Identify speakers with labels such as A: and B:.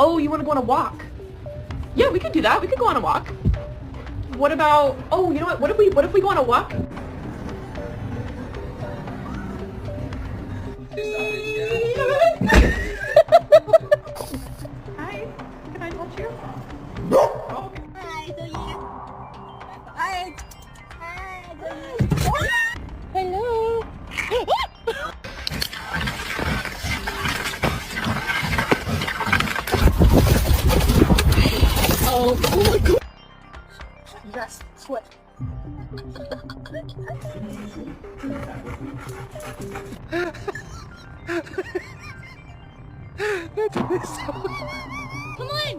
A: Oh, you want to go on a walk? Yeah, we could do that. We could go on a walk. What about? Oh, you know what? What if we go on a walk? Hi. Can I touch you? Oh, okay.
B: Hi, do you? Hi. Hi, do you? Hello. Oh my god. Yes, sweat. Come on.